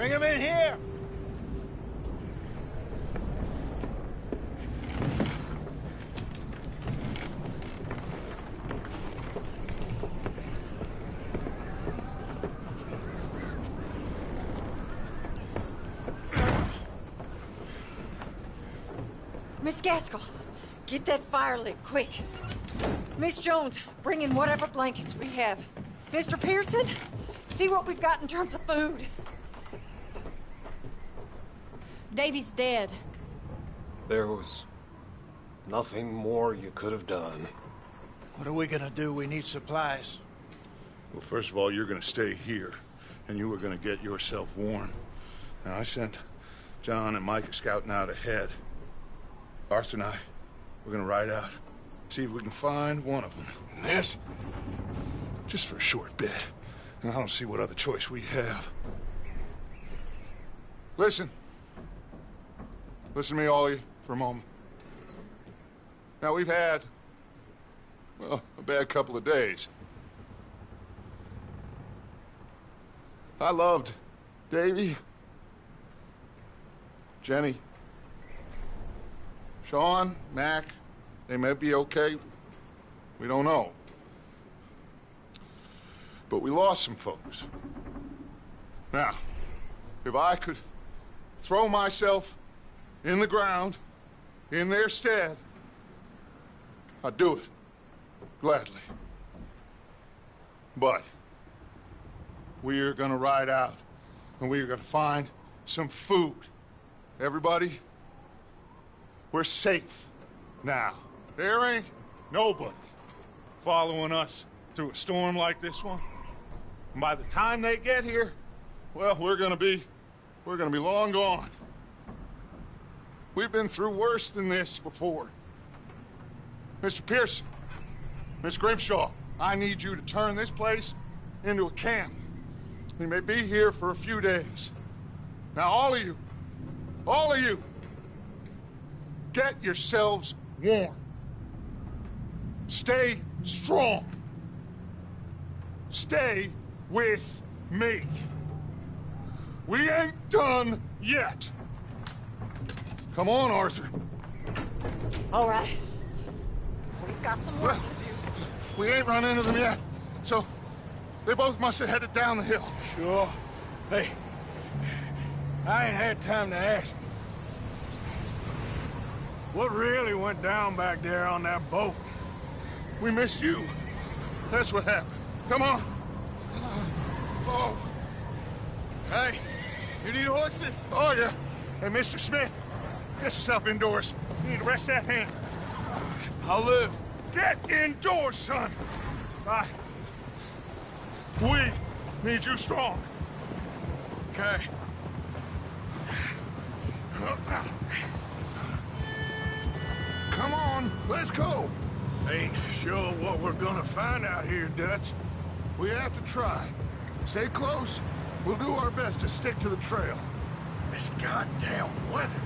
Bring him in here! Miss Gaskell, get that fire lit, quick. Miss Jones, bring in whatever blankets we have. Mr. Pearson, see what we've got in terms of food. Davy's dead. There was nothing more you could have done. What are we gonna do? We need supplies. Well, first of all, you're gonna stay here, and you are gonna get yourself warm. Now, I sent John and Micah scouting out ahead. Arthur and I, we're gonna ride out, see if we can find one of them. And this, just for a short bit. And I don't see what other choice we have. Listen. Listen to me, all of you, for a moment. Now, we've had, well, a bad couple of days. I loved Davy, Jenny, Sean, Mac. They may be okay. We don't know. But we lost some folks. Now, if I could throw myself in the ground, in their stead, I'd do it, gladly. But we are gonna ride out, and we are gonna find some food. Everybody, we're safe now. There ain't nobody following us through a storm like this one. And by the time they get here, well, we're gonna be long gone. We've been through worse than this before. Mr. Pearson, Miss Grimshaw, I need you to turn this place into a camp. We may be here for a few days. Now, all of you, get yourselves warm. Stay strong. Stay with me. We ain't done yet. Come on, Arthur. All right. We've got some work to do. We ain't run into them yet, so they both must have headed down the hill. Sure. Hey, I ain't had time to ask. What really went down back there on that boat? We missed you. That's what happened. Come on. Oh. Hey, you need horses? Oh, yeah. Hey, Mr. Smith, get yourself indoors. You need to rest that hand. I'll live. Get indoors, son. We need you strong. Okay. Come on, let's go. Ain't sure what we're gonna find out here, Dutch. We have to try. Stay close. We'll do our best to stick to the trail. This goddamn weather.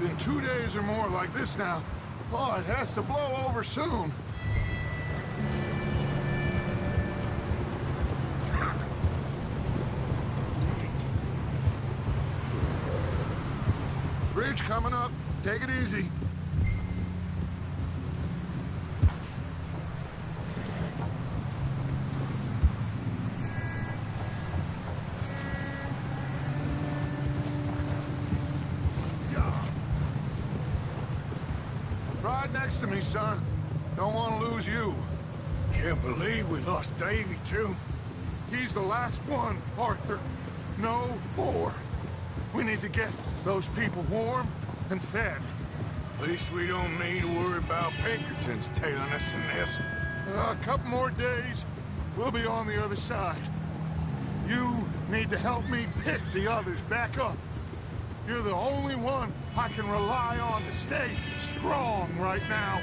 Been 2 days or more like this now. Oh, it has to blow over soon. Bridge coming up. Take it easy. Ride next to me, son. Don't want to lose you. Can't believe we lost Davy, too. He's the last one, Arthur. No more. We need to get those people warm and fed. At least we don't need to worry about Pinkertons tailing us in this. A couple more days, we'll be on the other side. You need to help me pick the others back up. You're the only one I can rely on to stay strong right now.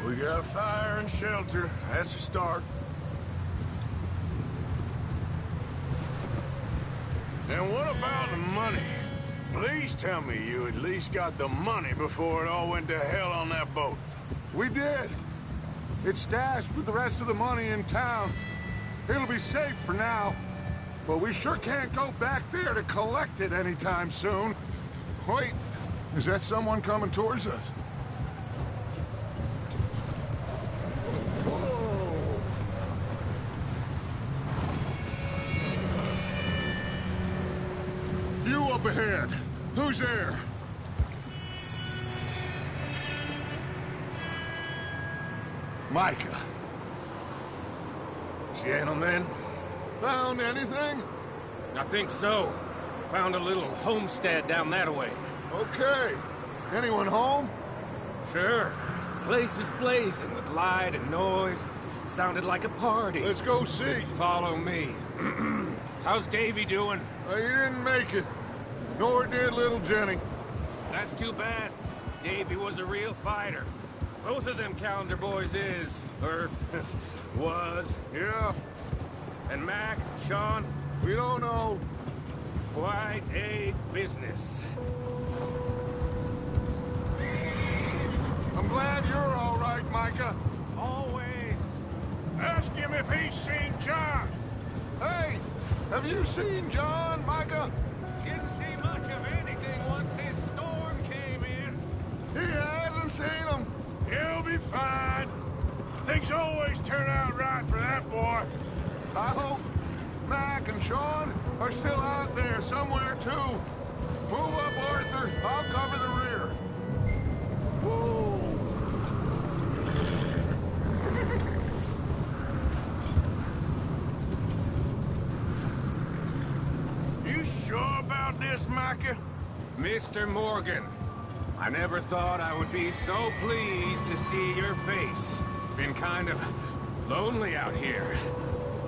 We got fire and shelter. That's a start. And what about the money? Please tell me you at least got the money before it all went to hell on that boat. We did. It's stashed with the rest of the money in town. It'll be safe for now. but we sure can't go back there to collect it anytime soon. Wait, is that someone coming towards us? Whoa. You up ahead. Who's there? Micah. Gentlemen, Found anything? I think so. Found a little homestead down that way. Okay. Anyone home? Sure. Place is blazing with light and noise. Sounded like a party. Let's go see. Follow me. How's Davy doing? He didn't make it. Nor did little Jenny. That's too bad. Davy was a real fighter. Both of them calendar boys is. Or was. Yeah, And Mac, Sean, we don't know. quite a business. I'm glad you're all right, Micah. Always. Ask him if he's seen John. Hey, have you seen John, Micah? Didn't see much of anything once this storm came in. He hasn't seen him. He'll be fine. Things always turn out right for that boy. I hope Mac and Sean are still out there somewhere, too. Move up, Arthur. I'll cover the rear. Whoa. You sure about this, Micah? Mr. Morgan, I never thought I would be so pleased to see your face. Been kind of lonely out here.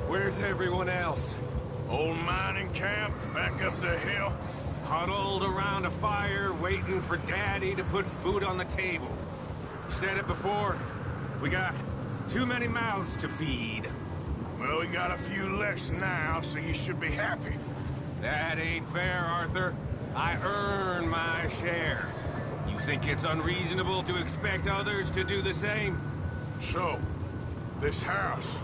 Where's everyone else? Old mining camp, back up the hill. Huddled around a fire, waiting for Daddy to put food on the table. Said it before, we got too many mouths to feed. Well, we got a few less now, so you should be happy. That ain't fair, Arthur. I earn my share. You think it's unreasonable to expect others to do the same? So, this house.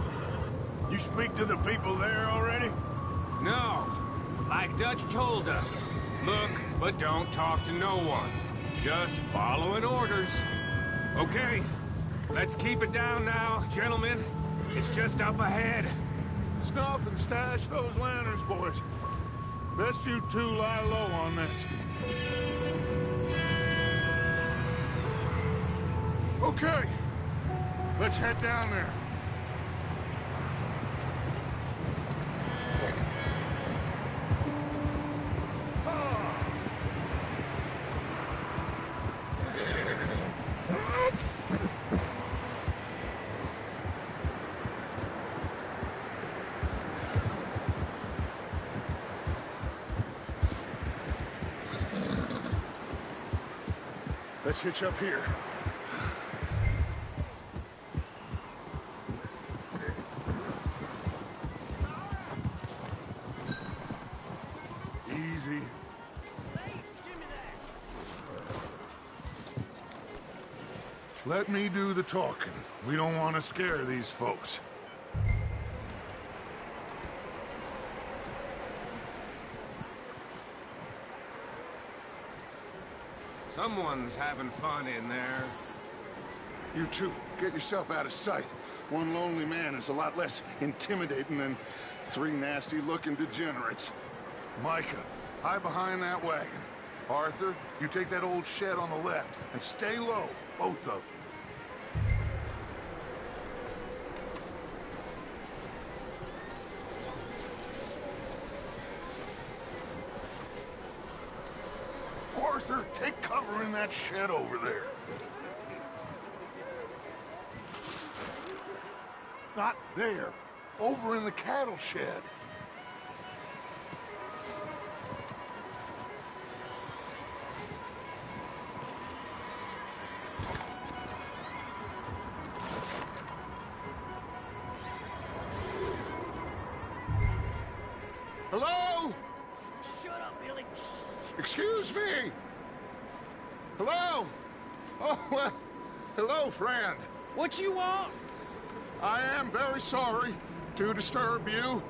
You speak to the people there already? No. Like Dutch told us. Look, but don't talk to no one. Just following orders. Okay, let's keep it down now, gentlemen. It's just up ahead. Snuff and stash those lanterns, boys. Best you two lie low on this. Okay, let's head down there. Let's hitch up here. Easy. Let me do the talking. We don't want to scare these folks. Someone's having fun in there. You two, get yourself out of sight. One lonely man is a lot less intimidating than three nasty-looking degenerates. Micah, hide behind that wagon. Arthur, you take that old shed on the left, and stay low, both of you. Arthur, take cover in that shed over there. Not there. Over in the cattle shed. Hello? Shut up, Billy. Excuse me? Hello? Oh, well, hello, friend. What you want? I am very sorry to disturb you.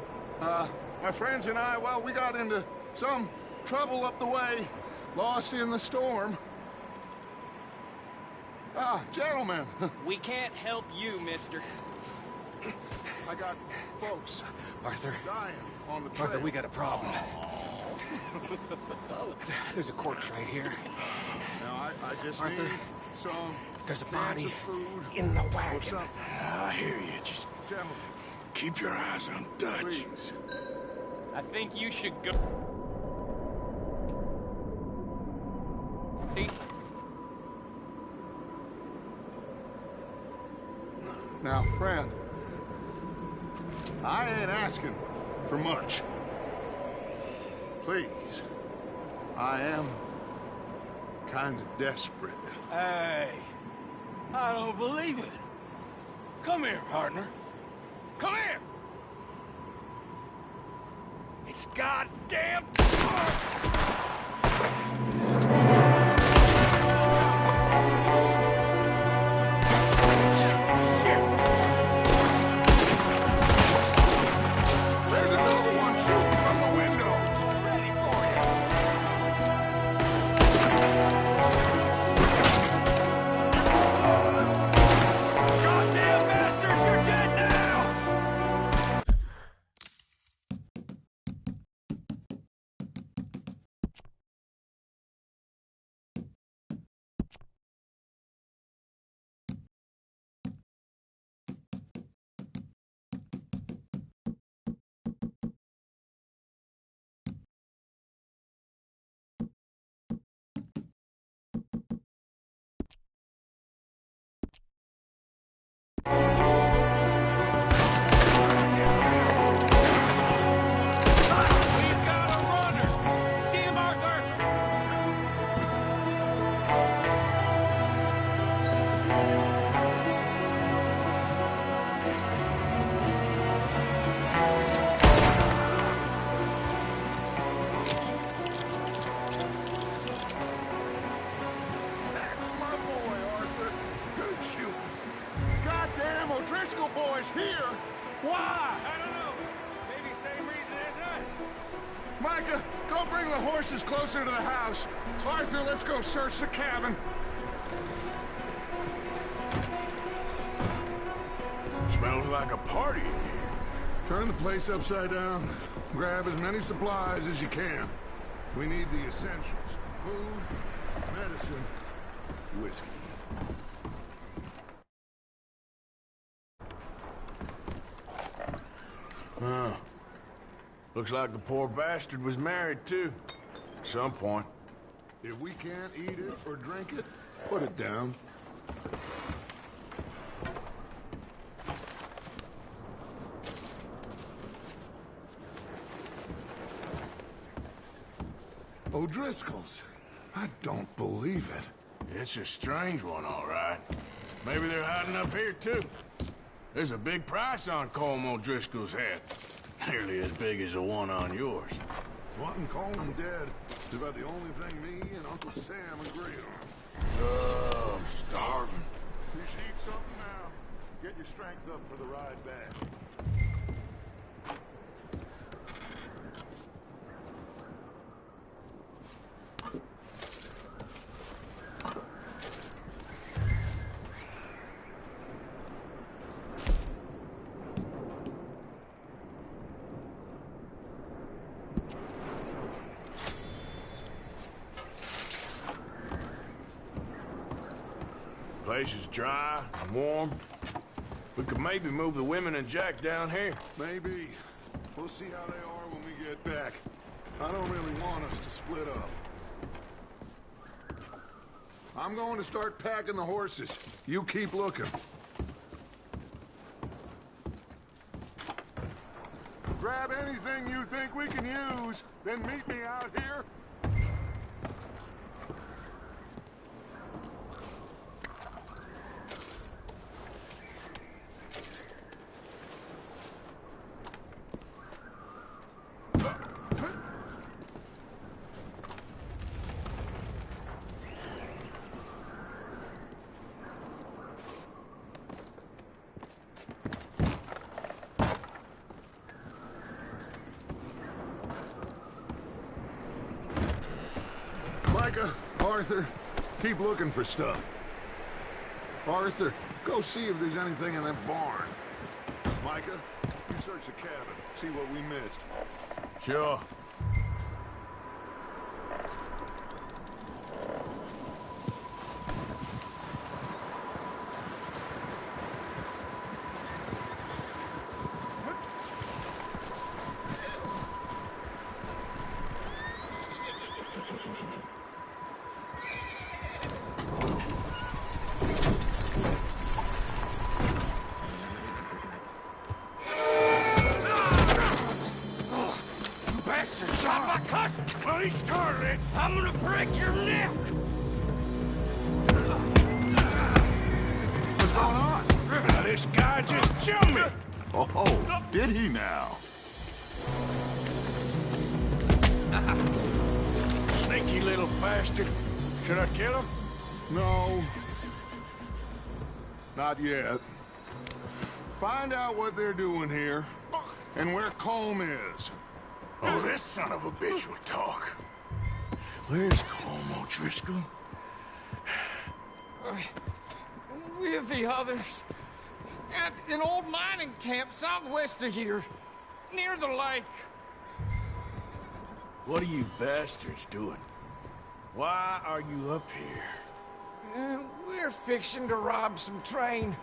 My friends and I, well, we got into some trouble up the way, lost in the storm. Ah, gentlemen. We can't help you, mister. I got folks Arthur. dying on the trail. Arthur, we got a problem. There's a corpse right here. Now, I just Arthur, need some there's a cans body of food in the or wagon. something. I hear you. Just Gentlemen, keep your eyes on Dutch. please. I think you should go. Hey, Now, friend, I ain't asking for much. Please, I am kind of desperate. Hey, I don't believe it. Come here, partner. Come here. It's goddamn. There's another one shooting from the window. Ready for you. Goddamn bastards, you're dead now! We've got a runner! See him, Arthur? That's my boy, Arthur. Good shooting. Goddamn O'Driscoll boy's here. Why? I don't know. Maybe same reason as us. Micah, go bring the horses closer to the house. Arthur, let's go search the cabin. Smells like a party in here. Turn the place upside down. Grab as many supplies as you can. We need the essentials. Food, medicine, whiskey. Huh. Looks like the poor bastard was married, too. At some point. If we can't eat it or drink it, put it down. O'Driscoll's. I don't believe it. It's a strange one, all right. Maybe they're hiding up here, too. There's a big price on Colm O'Driscoll's head. Nearly as big as the one on yours. Wanting Coleman dead is about the only thing me and Uncle Sam agree on. Oh, I'm starving. You should eat something now. Get your strength up for the ride back. Place is dry and warm. We could maybe move the women and Jack down here. Maybe. We'll see how they are when we get back. I don't really want us to split up. I'm going to start packing the horses. You keep looking. Grab anything you think we can use, then meet me out here. Micah, Arthur, keep looking for stuff. Arthur, go see if there's anything in that barn. Micah, you search the cabin, see what we missed. Sure. Well, he started. I'm gonna break your neck. What's going on? This guy just jumped me. Oh, did he now? Sneaky little bastard. Should I kill him? No. Not yet. Find out what they're doing here and where Colm is. Oh, this son of a bitch will talk. Where's Colm O'Driscoll? With the others. At an old mining camp southwest of here. Near the lake. What are you bastards doing? Why are you up here? We're fixing to rob some train.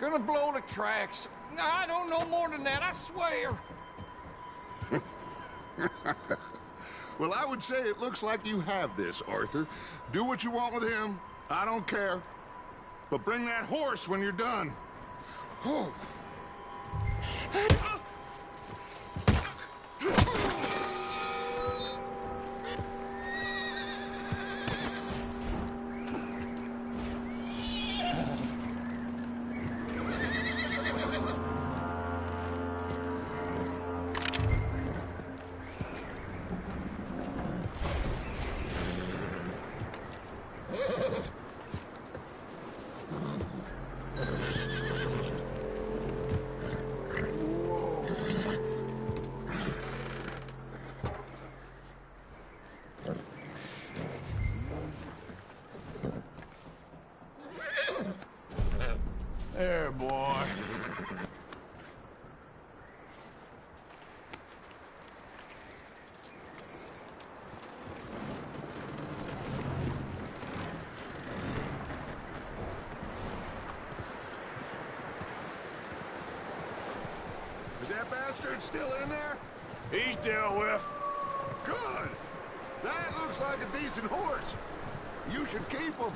Gonna blow the tracks. I don't know more than that, I swear. Well, I would say it looks like you have this, Arthur. Do what you want with him. I don't care. But bring that horse when you're done. Oh. There, boy. Is that bastard still in there? He's dealt with. Good. That looks like a decent horse. You should keep him.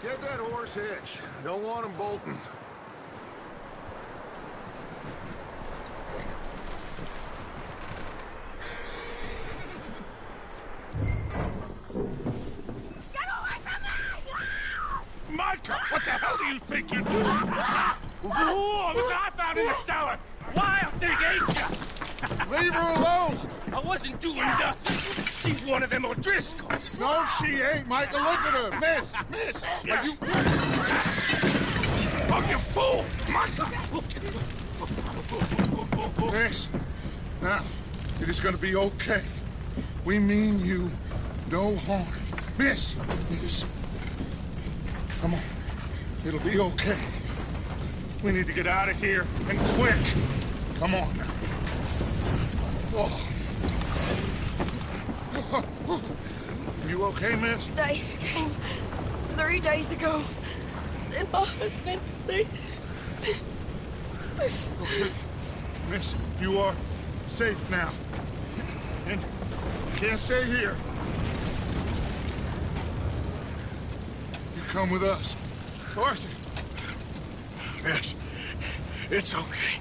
Get that horse hitched. Don't want him bolting. Micah, what the hell do you think you're doing? Whoa, look what I found in the cellar. Wild thing, ain't ya? Leave her alone! I wasn't doing nothing. She's one of them O'Driscolls. No, she ain't, Micah. Look at her. Miss. Are you... Oh, you fool! Micah! Miss. Now, it is gonna be okay. We mean you no harm. Miss. Come on. It'll be okay. We need to get out of here, and quick. Come on now. Oh. You okay, miss? They came 3 days ago. And my husband, they... Okay. Miss, you are safe now. And you can't stay here. You come with us. Arthur. Miss, it's okay.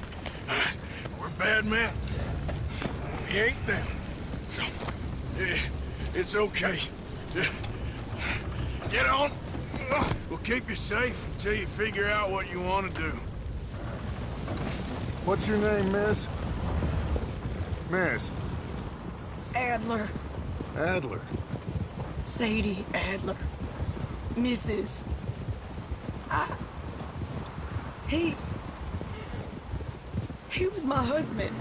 We're bad men. We ain't them. It's okay. Get on. We'll keep you safe until you figure out what you want to do. What's your name, miss? Miss. Adler. Adler. Sadie Adler. Mrs. He was my husband.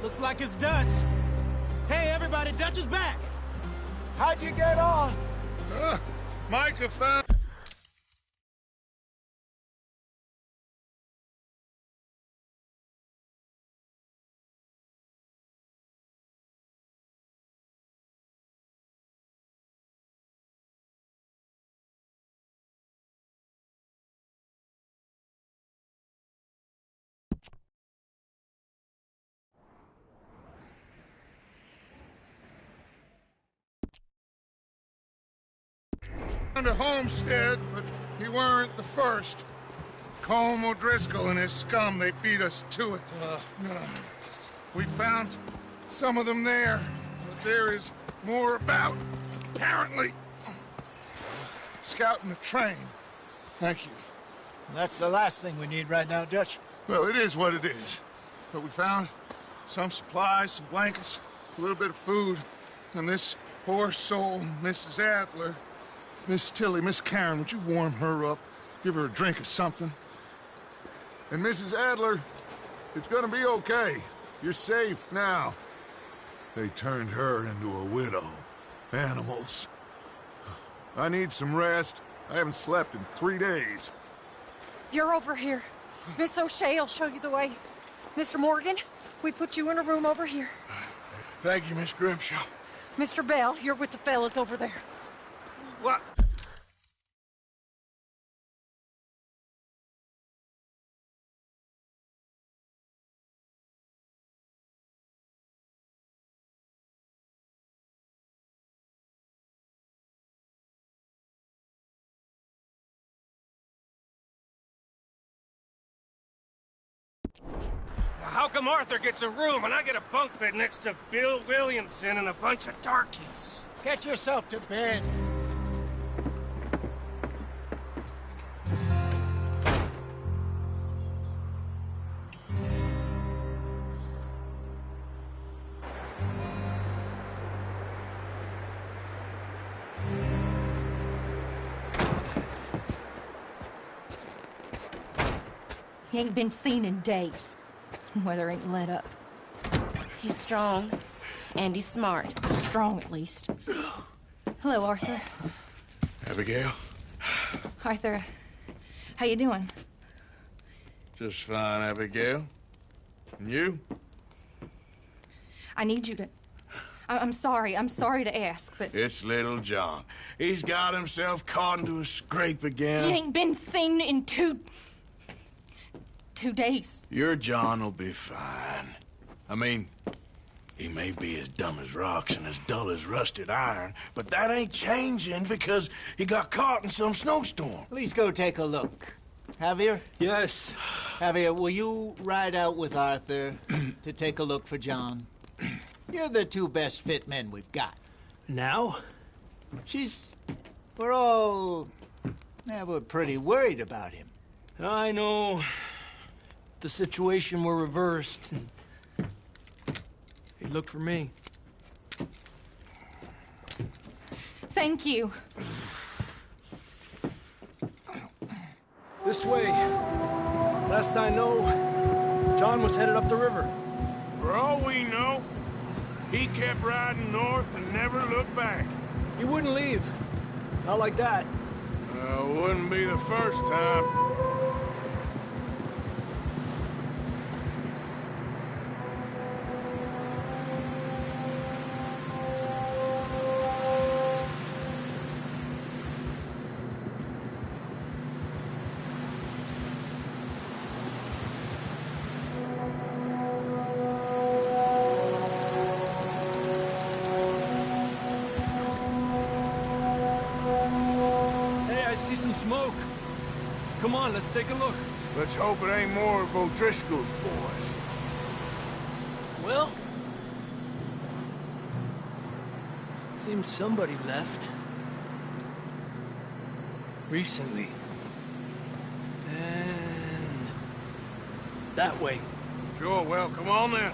Looks like it's Dutch. Hey, everybody, Dutch is back. How'd you get on? Micah found... a homestead, but he weren't the first. Colm O'Driscoll and his scum, they beat us to it. We found some of them there, but there is more about, apparently. Scouting the train. Thank you. That's the last thing we need right now, Dutch. Well, it is what it is. But we found some supplies, some blankets, a little bit of food, and this poor soul, Mrs. Adler. Miss Tilly, Miss Karen, would you warm her up? Give her a drink or something? And Mrs. Adler, it's gonna be okay. You're safe now. They turned her into a widow. Animals. I need some rest. I haven't slept in 3 days. You're over here. Miss O'Shea will show you the way. Mr. Morgan, we put you in a room over here. Thank you, Miss Grimshaw. Mr. Bell, you're with the fellas over there. What? How come Arthur gets a room and I get a bunk bed next to Bill Williamson and a bunch of darkies? Get yourself to bed. He ain't been seen in days. Weather ain't let up. He's strong, and he's smart. Strong, at least. Hello, Arthur. Abigail? Arthur, how you doing? Just fine, Abigail. And you? I need you to... I'm sorry to ask, but... It's little John. He's got himself caught into a scrape again. He ain't been seen in 2 days. Your John will be fine. I mean, he may be as dumb as rocks and as dull as rusted iron, but that ain't changing because he got caught in some snowstorm. Please go take a look. Javier? Yes. Javier, will you ride out with Arthur to take a look for John? You're the 2 best fit men we've got. Now? We're pretty worried about him. I know. If the situation were reversed, he'd look for me. Thank you. This way. Last I know, John was headed up the river. For all we know, he kept riding north and never looked back. He wouldn't leave. Not like that. Wouldn't be the first time. Smoke. Come on, let's take a look. Let's hope it ain't more of O'Driscoll's boys. Well, seems somebody left. Recently. And that way. Sure, well, come on then.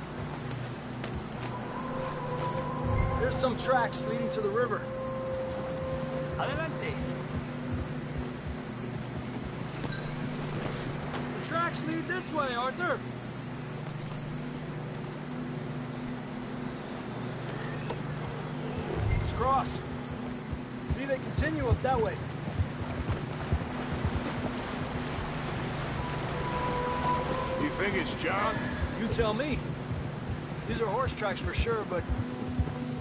There's some tracks leading to the river. Adelante. The tracks lead this way, Arthur. across. See, they continue up that way. You think it's John? You tell me. These are horse tracks for sure, but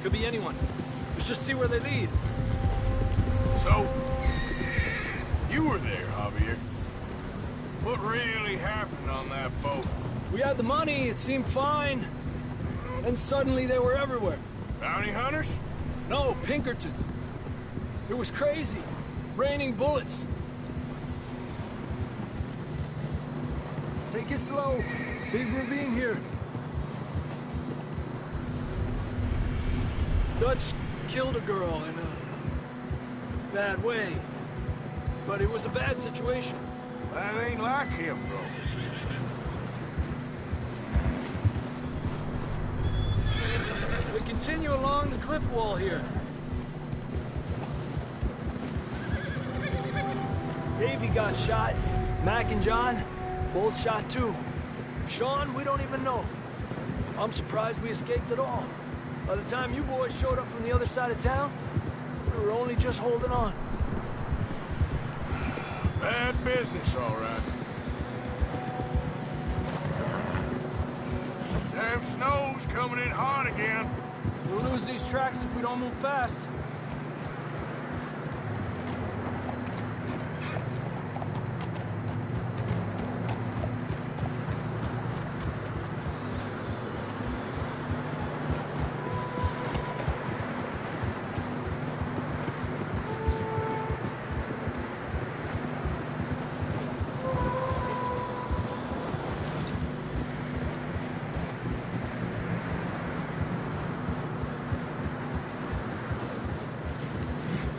could be anyone. Let's just see where they lead. So, you were there, Javier. What really happened on that boat? We had the money, it seemed fine. And suddenly they were everywhere. Bounty hunters? No, Pinkertons. It was crazy. Raining bullets. Take it slow. Big ravine here. Dutch killed a girl in a bad way. But it was a bad situation. That ain't like him, bro. We continue along the cliff wall here. Davey got shot. Mac and John, both shot too. Sean, we don't even know. I'm surprised we escaped at all. By the time you boys showed up from the other side of town, we were only just holding on. Bad business, all right. Damn snow's coming in hot again. We'll lose these tracks if we don't move fast.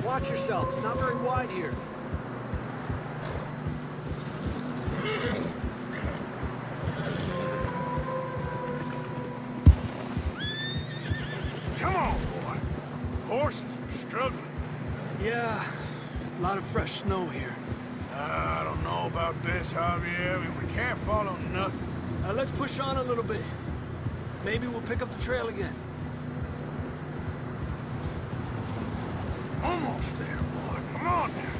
Watch yourself. It's not very wide here. Come on, boy. Horses are struggling. Yeah, a lot of fresh snow here. I don't know about this, Javier. I mean, we can't follow nothing. Let's push on a little bit. Maybe we'll pick up the trail again. Almost there, boy. Come on now.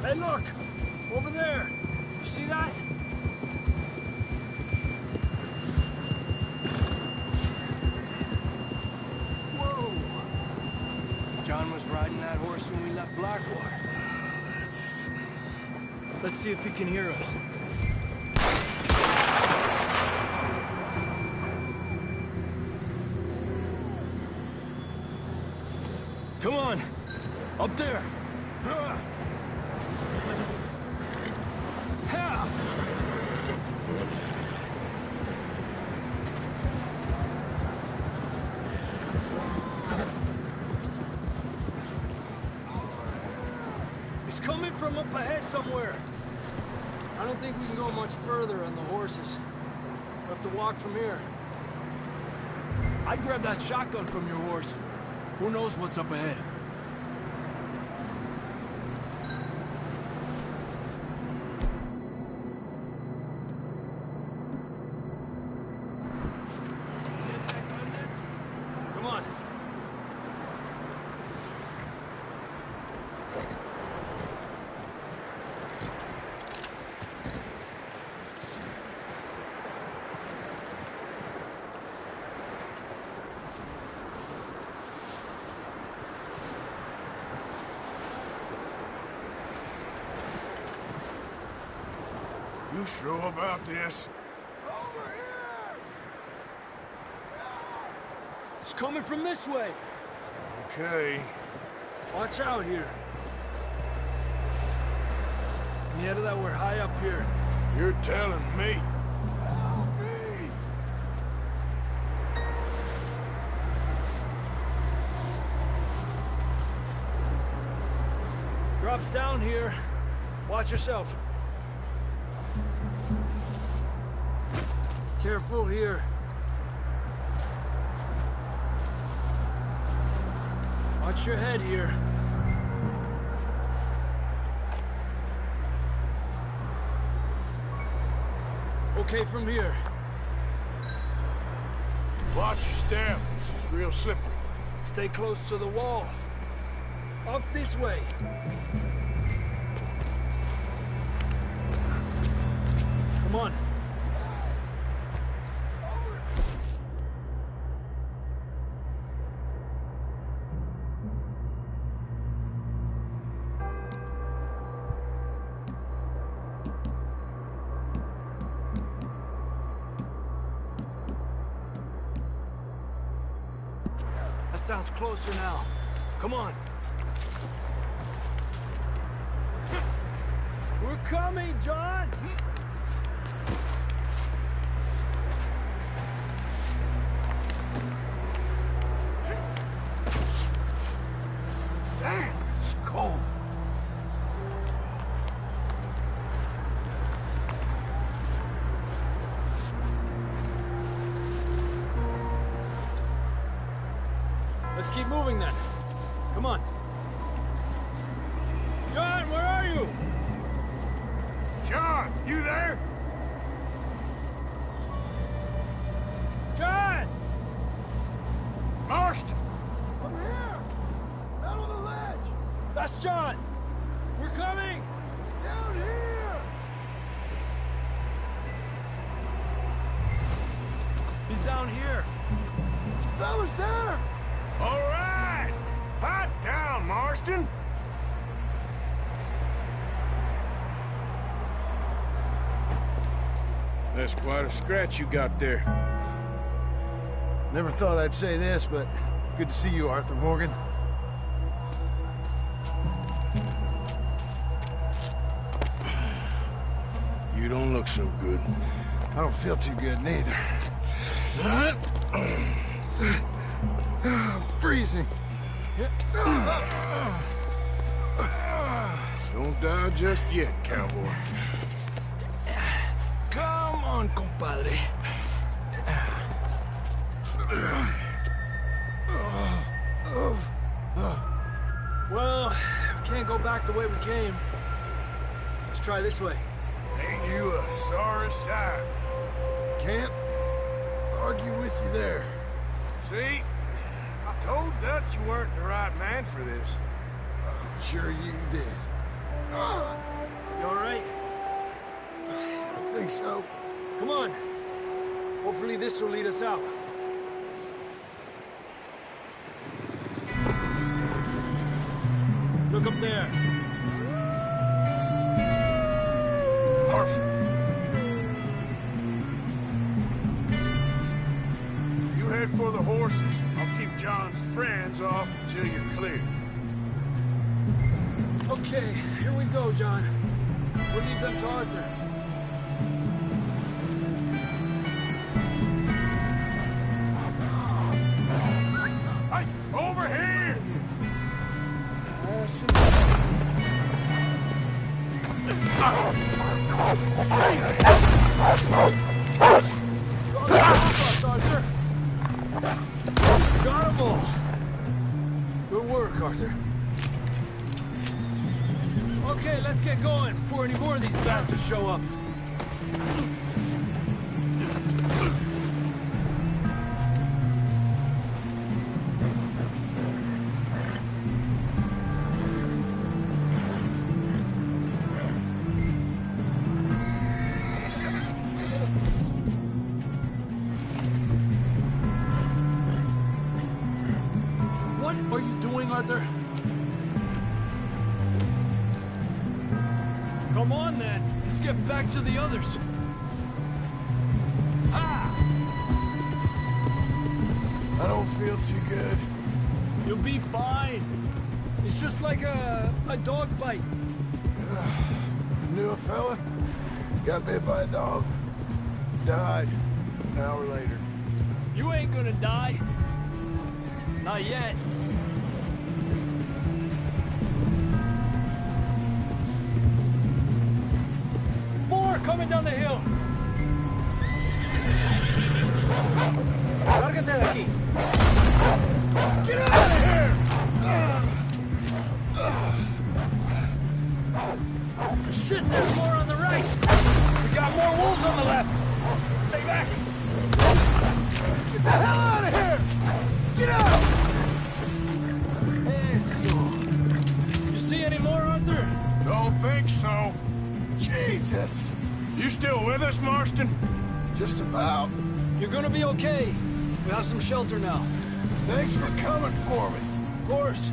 Hey, look! Over there! You see that? Whoa! John was riding that horse when we left Blackwater. Let's see if he can hear us. Come on! Up there! He's coming from up ahead somewhere. I don't think we can go much further on the horses. We'll have to walk from here. I'd grab that shotgun from your horse. Who knows what's up ahead? Come on. You sure about this? It's coming from this way. Okay. Watch out here. Yeah, that we're high up here. You're telling me. Drops down here. Watch yourself. Careful here. Watch your head here. Okay, from here. Watch your step. It's real slippery. Stay close to the wall. Up this way. Come on. That sounds closer now. Come on. We're coming, John! Damn, it's cold. Let's keep moving then. Come on. John, where are you? John, you there? John! Marston! I'm here! Out on the ledge! That's John! We're coming! Down here! He's down here. Fella's there! All right! Hot down, Marston! That's quite a scratch you got there. Never thought I'd say this, but it's good to see you, Arthur Morgan. You don't look so good. I don't feel too good, neither. Freezing. Don't die just yet, cowboy. Come on, compadre. Well, we can't go back the way we came. Let's try this way. Ain't you a sorry sight? Can't argue with you there. See? I told Dutch you weren't the right man for this. Sure you did. You all right? I think so. Come on. Hopefully this will lead us out. Look up there. Perfect. You head for the horses. I'll keep John's friends off until you're clear. Okay, here we go, John. We'll leave them to Arthur. Hey, over here! Stay there! Arthur. Got 'em all. Good work, Arthur. Okay, let's get going before any more of these bastards show up. What are you doing, Arthur? Come on, then. Let's get back to the others. Ha! I don't feel too good. You'll be fine. It's just like a dog bite. Knew a fella? Got bit by a dog. Died an hour later. You ain't gonna die. Not yet. More coming down the hill. Lárgate de aquí. Get out of here! Shit, there's more on the right. We got more wolves on the left. Stay back. Get the hell out of here! Get out! Eso. You see any more, Arthur? Don't think so. Jesus! You still with us, Marston? Just about. You're gonna be okay. We have some shelter now. Thanks for coming for me. Of course.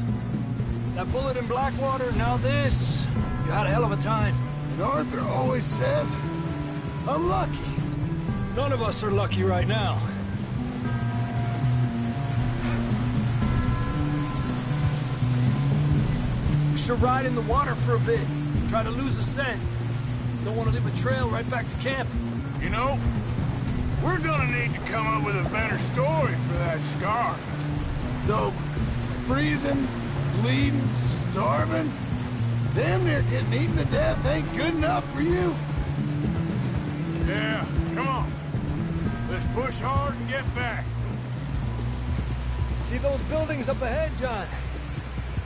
That bullet in Blackwater, now this. You had a hell of a time. And Arthur always says, I'm lucky. None of us are lucky right now. We should ride in the water for a bit. Try to lose a scent. Don't want to leave a trail right back to camp. You know, we're gonna need to come up with a better story for that scar. So, freezing, bleeding, starving, damn near getting eaten to death ain't good enough for you? Yeah, come on. Let's push hard and get back. See those buildings up ahead, John?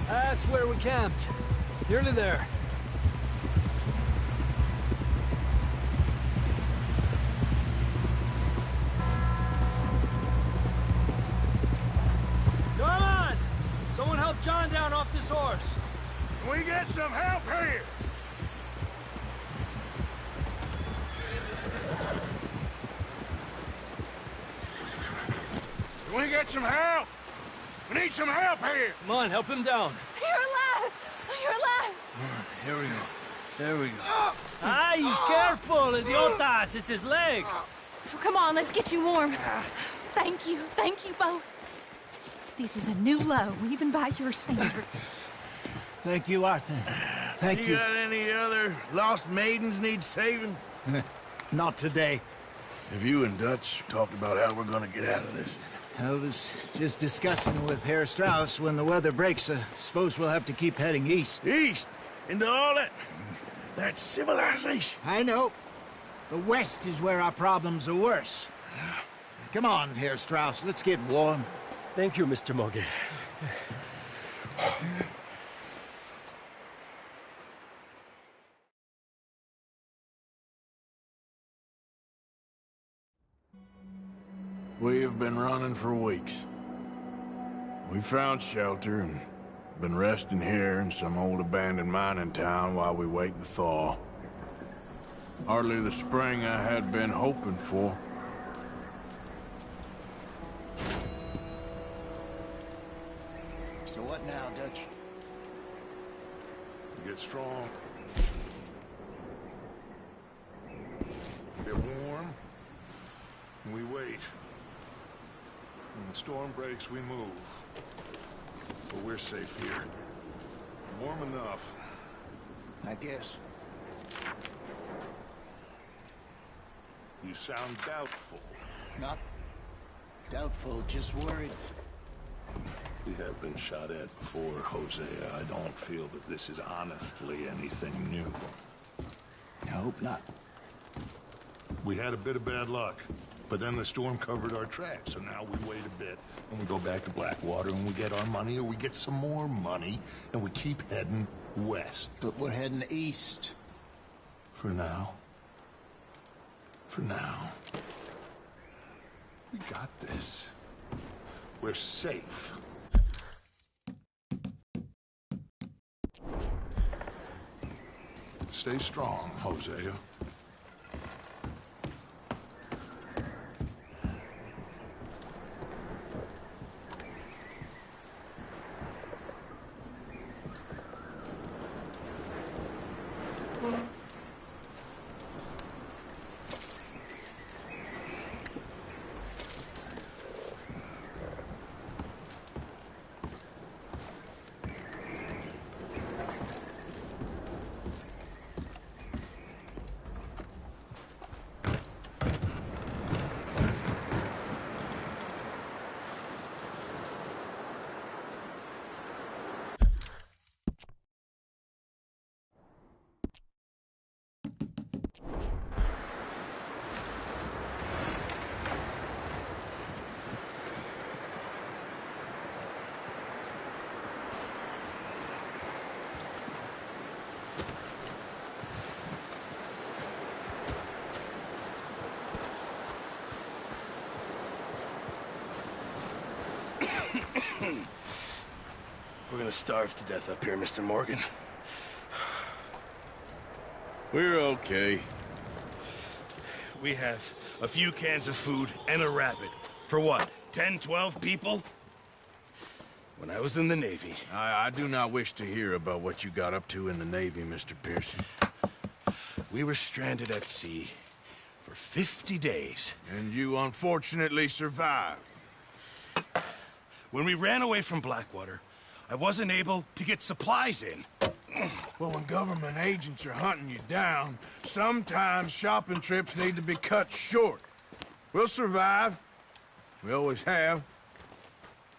That's where we camped. Nearly there. Come on! Someone help John down off this horse. Can we get some help here? Can we get some help? We need some help here. Come on, help him down. You're alive! You're alive! Here we go. There we go. Ay, careful, idiotas! It's his leg. Oh, come on, let's get you warm. Thank you both. This is a new low, even by your standards. Thank you, Arthur. Thank you. You got any other lost maidens need saving? Not today. Have you and Dutch talked about how we're gonna get out of this? I was just discussing with Herr Strauss when the weather breaks. Suppose we'll have to keep heading east. East? Into all that civilization? I know. The west is where our problems are worse. Come on, Herr Strauss, let's get warm. Thank you, Mr. Morgan. We have been running for weeks. We found shelter and been resting here in some old abandoned mining town while we wait the thaw. Hardly the spring I had been hoping for. So what now, Dutch? We get strong. Get warm. And we wait. When the storm breaks, we move. But we're safe here. Warm enough. I guess. You sound doubtful. Not doubtful, just worried. We have been shot at before, Hosea. I don't feel that this is honestly anything new. I hope not. We had a bit of bad luck, but then the storm covered our tracks, so now we wait a bit, and we go back to Blackwater, and we get our money, or we get some more money, and we keep heading west. But we're heading east. For now. For now. We got this. We're safe. Stay strong, Hosea. starved to death up here, Mr. Morgan. We're okay. We have a few cans of food and a rabbit. For what, 10, 12 people? When I was in the Navy... I do not wish to hear about what you got up to in the Navy, Mr. Pearson. We were stranded at sea for 50 days. And you unfortunately survived. When we ran away from Blackwater, I wasn't able to get supplies in. Well, when government agents are hunting you down, sometimes shopping trips need to be cut short. We'll survive. We always have.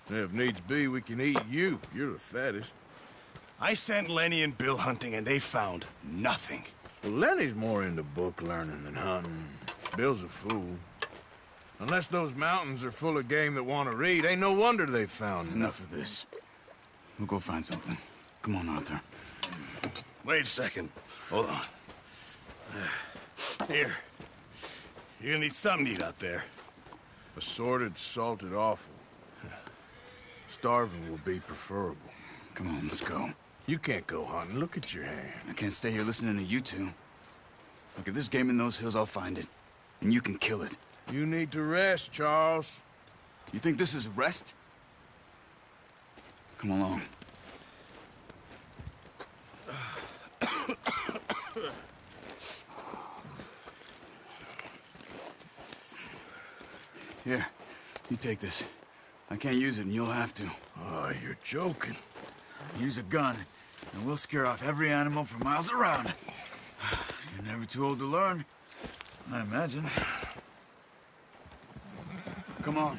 And if needs be, we can eat you. You're the fattest. I sent Lenny and Bill hunting, and they found nothing. Well, Lenny's more into book learning than hunting. Bill's a fool. Unless those mountains are full of game that want to read, ain't no wonder they found Enough of this. We'll go find something. Come on, Arthur. Wait a second. Hold on. Here. You're gonna need something to eat out there. Assorted, salted offal. Starving will be preferable. Come on, let's go. You can't go hunting. Look at your hand. I can't stay here listening to you two. Look, if there's game in those hills, I'll find it. And you can kill it. You need to rest, Charles. You think this is rest? Come along. Here, you take this. I can't use it, and you'll have to. Oh, you're joking. Use a gun, and we'll scare off every animal for miles around. You're never too old to learn, I imagine. Come on.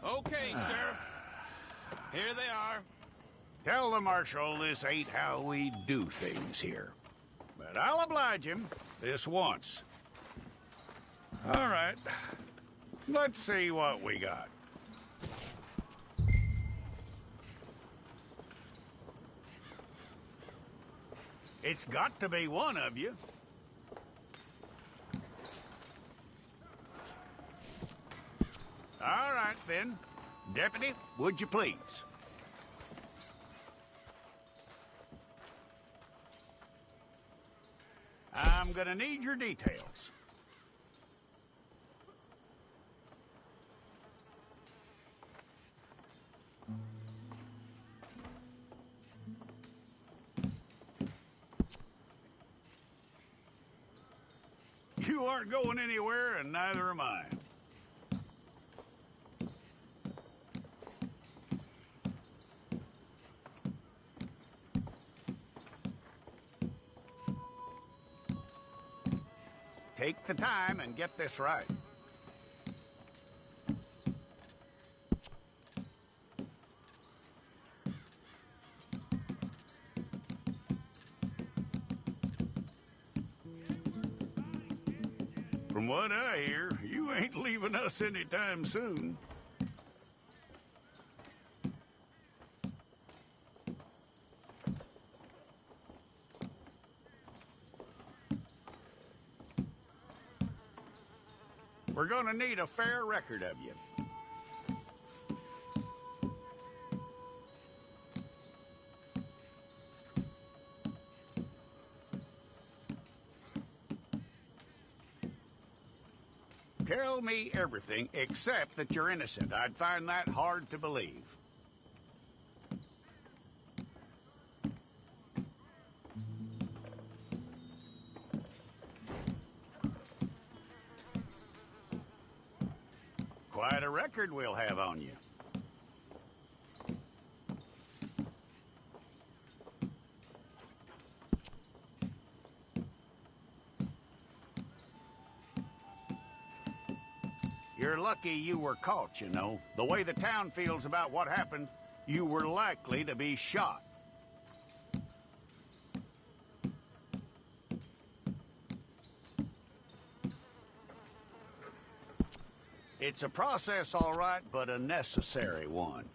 Okay, Sheriff. Here they are. Tell the Marshal this ain't how we do things here. But I'll oblige him this once. All right. Let's see what we got. It's got to be one of you. All right, then. Deputy, would you please? I'm gonna need your details. You aren't going anywhere, and neither am I. Take the time and get this right. From what I hear, you ain't leaving us anytime soon. We're gonna need a fair record of you. Tell me everything except that you're innocent. I'd find that hard to believe. Quite a record we'll have on you. You're lucky you were caught, you know. The way the town feels about what happened, you were likely to be shot. It's a process, all right, but a necessary one.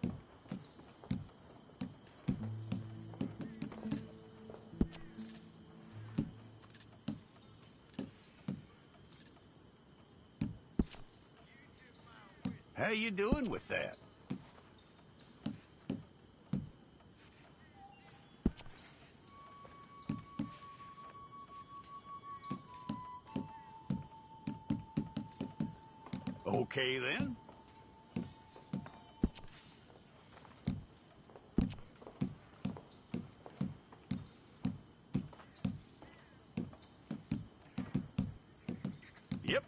How you doing with that? Okay, then. Yep.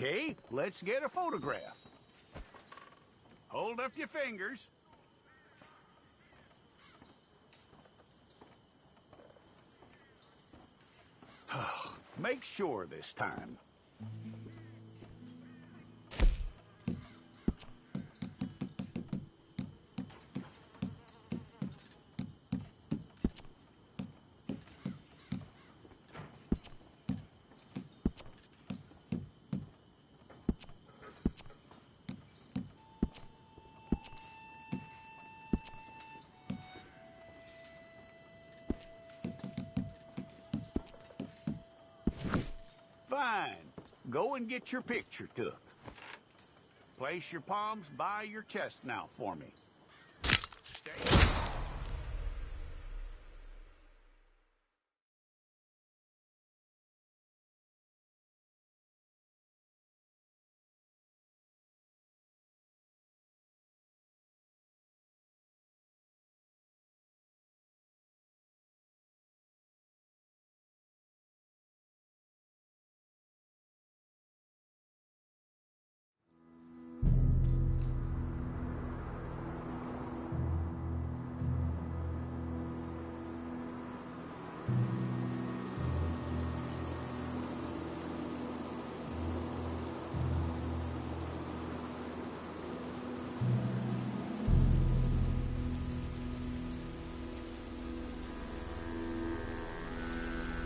Okay, let's get a photograph. Hold up your fingers. Make sure this time. Fine. Go and get your picture took. Place your palms by your chest now for me. Stay.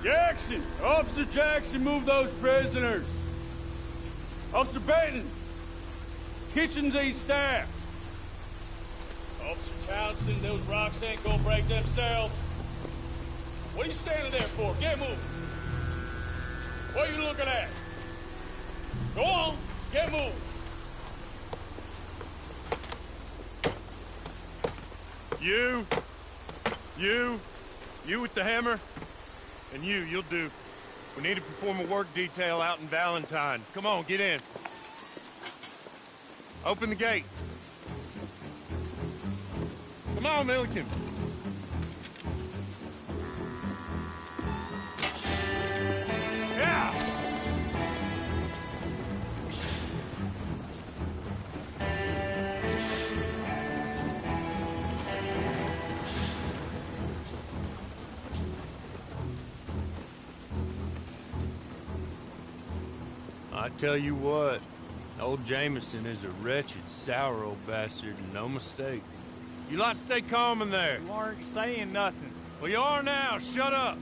Jackson! Officer Jackson, move those prisoners! Officer Baton! Kitchens ain't staffed! Officer Townsend, those rocks ain't gonna break themselves. What are you standing there for? Get moving! What are you looking at? Go on, get moving! You with the hammer? And you'll do. We need to perform a work detail out in Valentine. Come on, get in. Open the gate. Come on, Milliken. Yeah! I tell you what, old Jameson is a wretched, sour old bastard, and no mistake. You lot stay calm in there. You aren't saying nothing. Well, you are now. Shut up.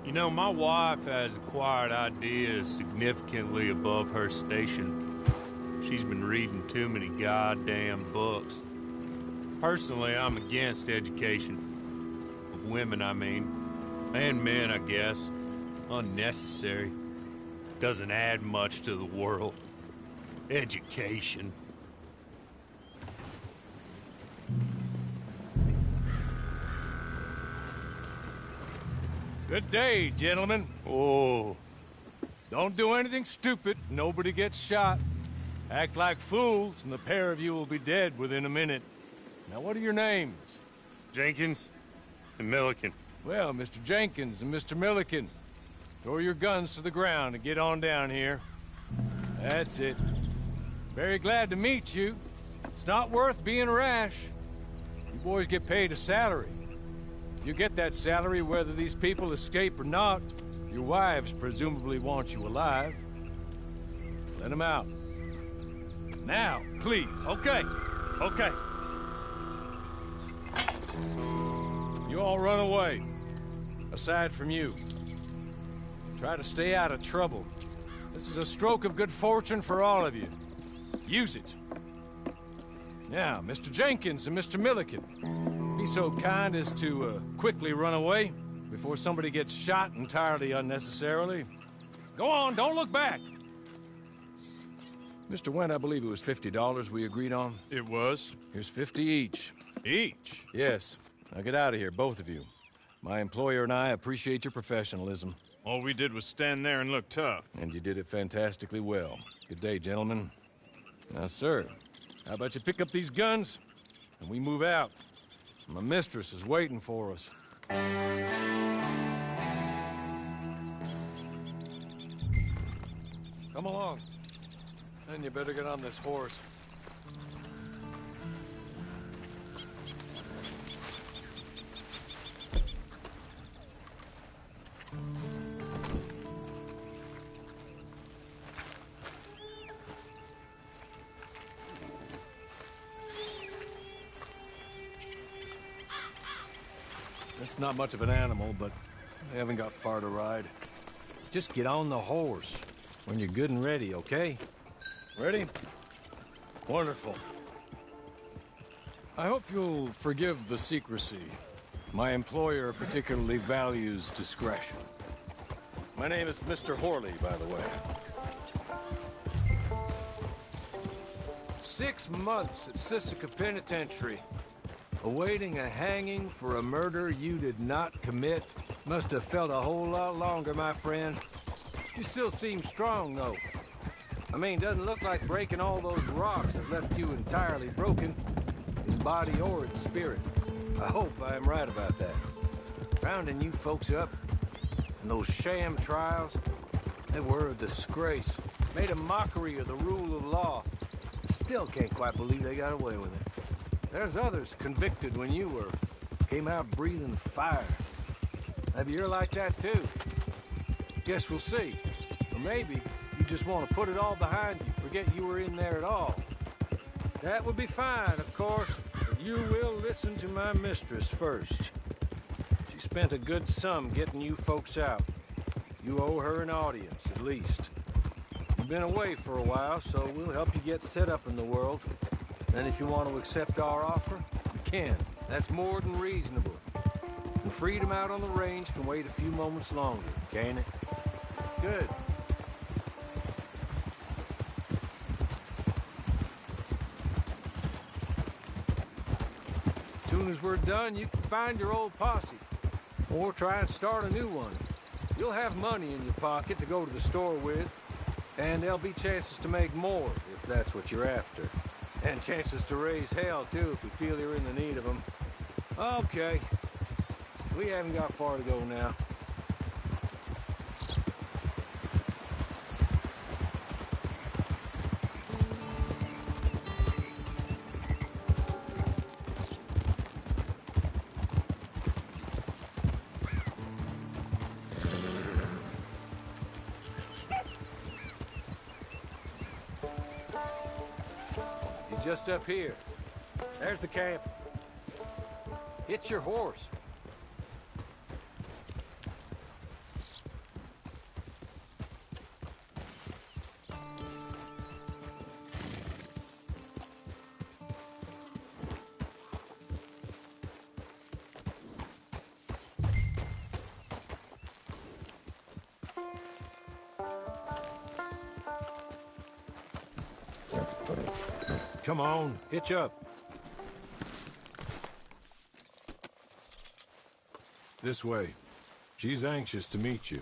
You know, my wife has acquired ideas significantly above her station. She's been reading too many goddamn books. Personally, I'm against education. Of women, I mean. And men, I guess. Unnecessary. Doesn't add much to the world. Education. Good day, gentlemen. Oh. Don't do anything stupid. Nobody gets shot. Act like fools, and the pair of you will be dead within a minute. Now, what are your names? Jenkins and Milliken. Well, Mr. Jenkins and Mr. Milliken, throw your guns to the ground and get on down here. That's it. Very glad to meet you. It's not worth being rash. You boys get paid a salary. If you get that salary, whether these people escape or not, your wives presumably want you alive. Let them out. Now, please. Okay. You all run away. Aside from you. Try to stay out of trouble. This is a stroke of good fortune for all of you. Use it. Now, Mr. Jenkins and Mr. Milliken, be so kind as to quickly run away before somebody gets shot entirely unnecessarily. Go on, don't look back. Mr. Wendt, I believe it was $50 we agreed on. It was. Here's 50 each. Each? Yes. Now get out of here, both of you. My employer and I appreciate your professionalism. All we did was stand there and look tough. And you did it fantastically well. Good day, gentlemen. Now, sir, how about you pick up these guns, and we move out? My mistress is waiting for us. Come along. Then you better get on this horse. It's not much of an animal, but they haven't got far to ride. Just get on the horse when you're good and ready, okay? Ready? Wonderful. I hope you'll forgive the secrecy. My employer particularly values discretion. My name is Mr. Horley, by the way. 6 months at Sisika Penitentiary, awaiting a hanging for a murder you did not commit. Must have felt a whole lot longer, my friend. You still seem strong, though. I mean, doesn't look like breaking all those rocks have left you entirely broken, in body or in spirit. I hope I am right about that. Rounding you folks up, and those sham trials, they were a disgrace. Made a mockery of the rule of law. Still can't quite believe they got away with it. There's others convicted when you were. Came out breathing fire. Maybe you're like that too. Guess we'll see. Or maybe you just want to put it all behind you, forget you were in there at all. That would be fine, of course, but you will listen to my mistress first. She spent a good sum getting you folks out. You owe her an audience, at least. You've been away for a while, so we'll help you get set up in the world. And if you want to accept our offer, you can. That's more than reasonable. The freedom out on the range can wait a few moments longer, can't it? Good. As soon as we're done, you can find your old posse. Or try and start a new one. You'll have money in your pocket to go to the store with. And there'll be chances to make more, if that's what you're after. And chances to raise hell, too, if you feel you're in the need of them. Okay. We haven't got far to go now. You're just up here. There's the camp. Hit your horse. Come on, hitch up. This way. She's anxious to meet you.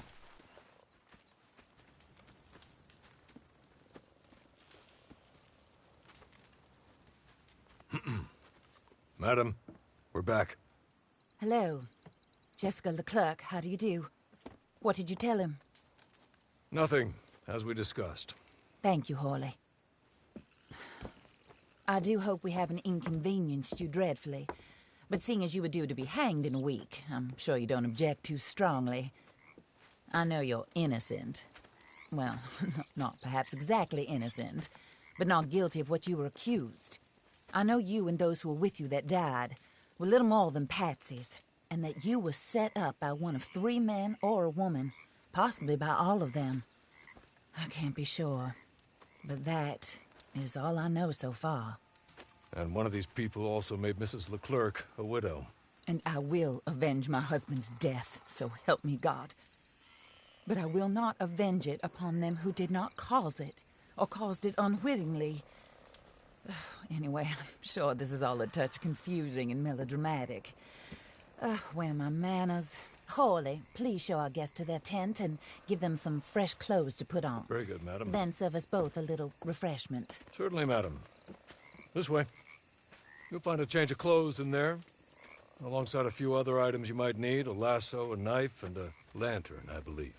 Madam, we're back. Hello. Jessica Leclerc, how do you do? What did you tell him? Nothing, as we discussed. Thank you, Hawley. I do hope we haven't inconvenienced you dreadfully. But seeing as you were due to be hanged in a week, I'm sure you don't object too strongly. I know you're innocent. Well, not perhaps exactly innocent, but not guilty of what you were accused. I know you and those who were with you that died were little more than patsies, and that you were set up by one of 3 men or a woman, possibly by all of them. I can't be sure, but that is all I know so far. And one of these people also made Mrs. Leclerc a widow. And I will avenge my husband's death, so help me God. But I will not avenge it upon them who did not cause it, or caused it unwittingly. Anyway, I'm sure this is all a touch confusing and melodramatic. Where are my manners? Hawley, please show our guests to their tent and give them some fresh clothes to put on. Very good, madam. Then serve us both a little refreshment. Certainly, madam. This way. You'll find a change of clothes in there, alongside a few other items you might need, a lasso, a knife, and a lantern, I believe.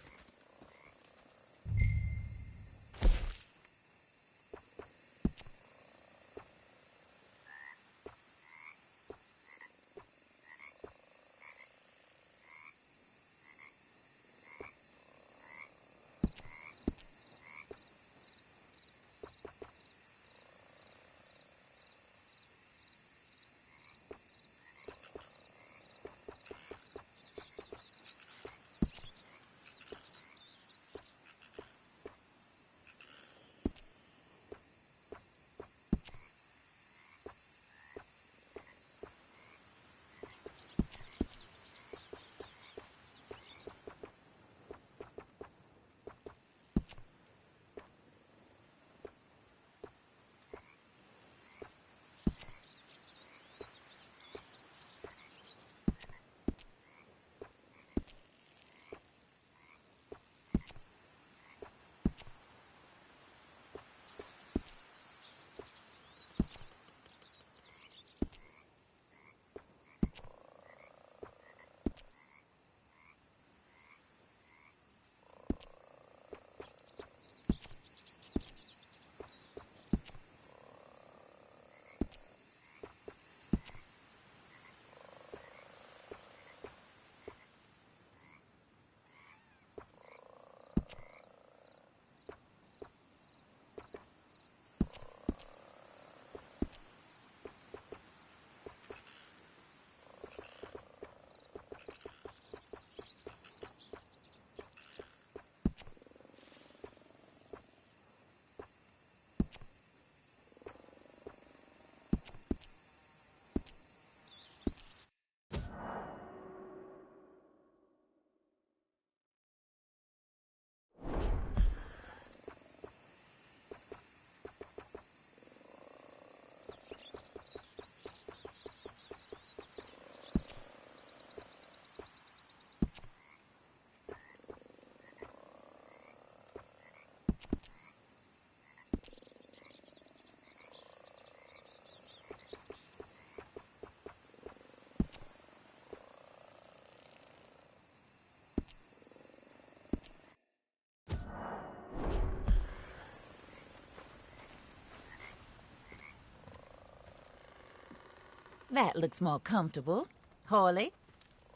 That looks more comfortable. Hawley,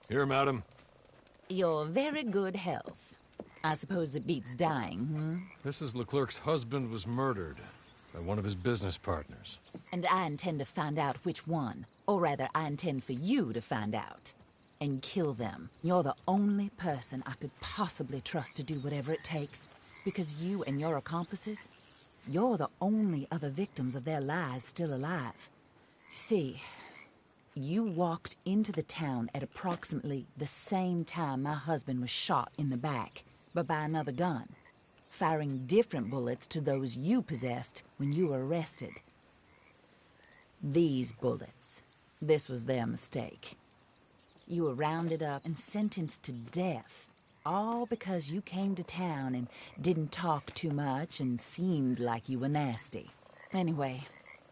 Here, madam. your very good health. I suppose it beats dying, Mrs. Leclerc's husband was murdered by one of his business partners. And I intend to find out which one. Or rather, I intend for you to find out. And kill them. You're the only person I could possibly trust to do whatever it takes. Because you and your accomplices, you're the only other victims of their lies still alive. You see, you walked into the town at approximately the same time my husband was shot in the back, but by another gun, firing different bullets to those you possessed when you were arrested. These bullets, this was their mistake. You were rounded up and sentenced to death, all because you came to town and didn't talk too much and seemed like you were nasty. Anyway,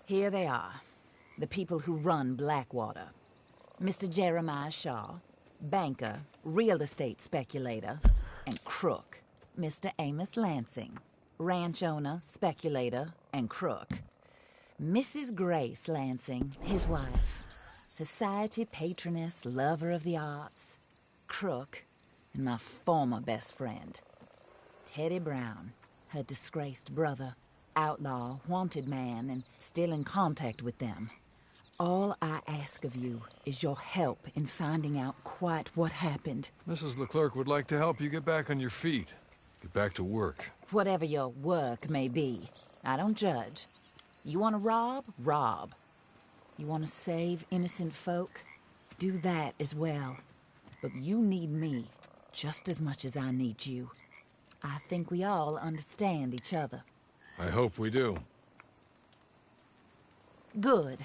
here they are, the people who run Blackwater. Mr. Jeremiah Shaw, banker, real estate speculator, and crook. Mr. Amos Lansing, ranch owner, speculator, and crook. Mrs. Grace Lansing, his wife, society patroness, lover of the arts, crook, and my former best friend. Teddy Brown, her disgraced brother, outlaw, wanted man, and still in contact with them. All I ask of you is your help in finding out quite what happened. Mrs. Leclerc would like to help you get back on your feet. Get back to work. Whatever your work may be, I don't judge. You want to rob? Rob. You want to save innocent folk? Do that as well. But you need me just as much as I need you. I think we all understand each other. I hope we do. Good.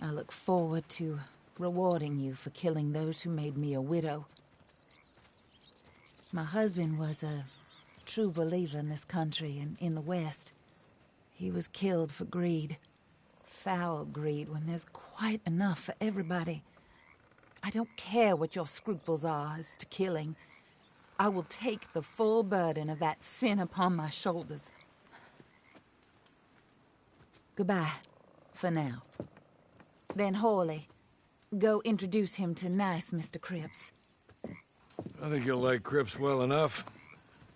I look forward to rewarding you for killing those who made me a widow. My husband was a true believer in this country and in the West. He was killed for greed. Foul greed when there's quite enough for everybody. I don't care what your scruples are as to killing. I will take the full burden of that sin upon my shoulders. Goodbye, for now. Then Hawley, go introduce him to nice Mr. Cripps. I think you'll like Cripps well enough.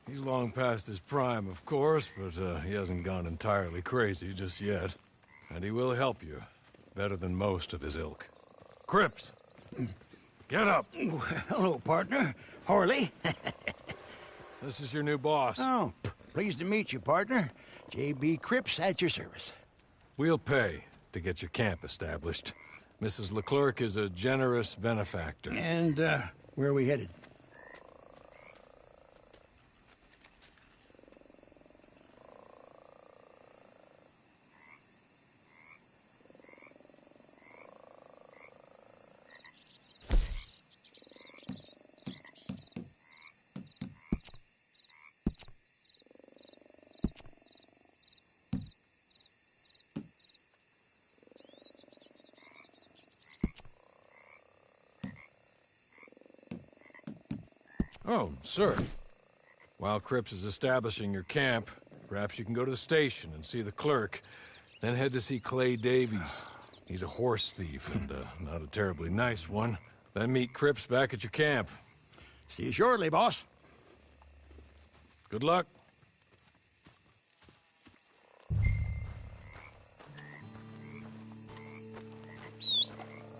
He's long past his prime, of course, but he hasn't gone entirely crazy just yet. And he will help you, better than most of his ilk. Cripps! Get up! Hello, partner. Hawley. This is your new boss. Oh, pleased to meet you, partner. J.B. Cripps at your service. We'll pay to get your camp established. Mrs. Leclerc is a generous benefactor. And, where are we headed? Oh, sir. While Cripps is establishing your camp, perhaps you can go to the station and see the clerk, then head to see Clay Davies. He's a horse thief, and not a terribly nice one. Then meet Cripps back at your camp. See you shortly, boss. Good luck.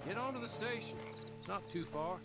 Get on to the station. It's not too far.